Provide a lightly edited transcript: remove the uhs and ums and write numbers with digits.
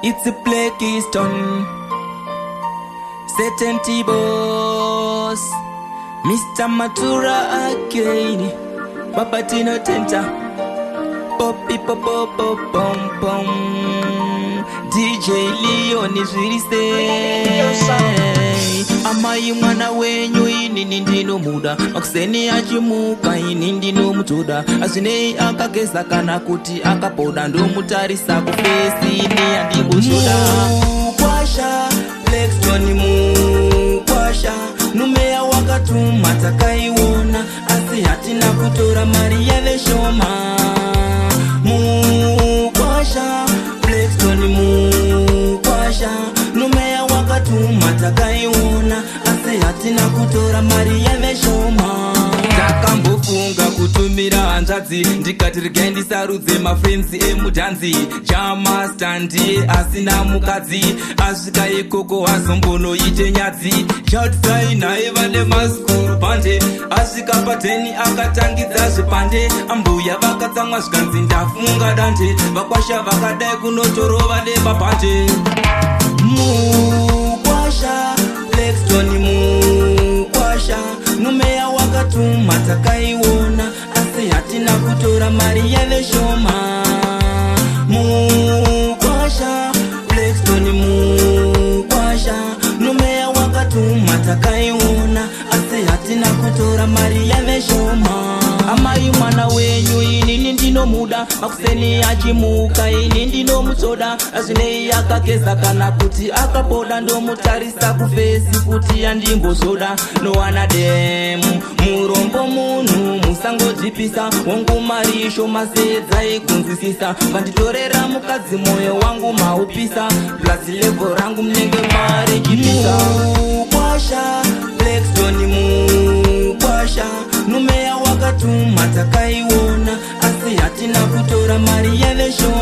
It's a play Keystone, Certainty Boss, Mr. Matura again, Babatino Tenta, Poppy Pop Pop Pom Pom, DJ Leon is really say, Amayi mwana wenyu ini ndino muda, Okseni ajimuka ini ndino mutuda, Asinei akageza kana kuti akapoda, ndo mutarisa kufesi ni andimbo soda. Kwasha, Lexton kwasha, numea wakatu matakaiwona, Asi hatina kutora Maria Leshoma. Kwasha, Lexton kwasha, numea wakatu matakaiwona, Asi hatina kutora Maria Leshoma. Takambofunga kutumira hanzvadzi ndikati regai ndisarudze mafrenzi emudanzi. Chamasta ndiye asina mukadzi, asvika ikoko azombonoite nyadzi. Shoutsai naye vane maskuru pande, asvika pateni akatangidza zvipande. Ambuya vakatsamwa zvikanzi ndafunga dande, vakwasha vakadai kunotorova nepapande. Mukwasha, Lexton mukwasha, numea wakatuma takaiwona, asi hatina kutora Maria Leshoma. Mukwasha, Lexton mukwasha, numea wakatuma takaiwona, asi hatina kutora Maria Leshoma. Amayi mwana wenyu ini ndino muda, Akuseni ajimuka ini ndino mutoda, Azinei akageza kana kuti akapoda, ndo mutarisa kufesi kuti andimbo soda. No wana demu, murombo munu, musango jipisa, wangu marisho masedza ikunzisisa. Vanditorera mukadzi moyo wangu maupisa, Plus level rangu mnenge mare jipisa. Mukwasha, Lexton mukwasha, numea wakatuma takaiwona, asi hatina kutora Maria Leshoma.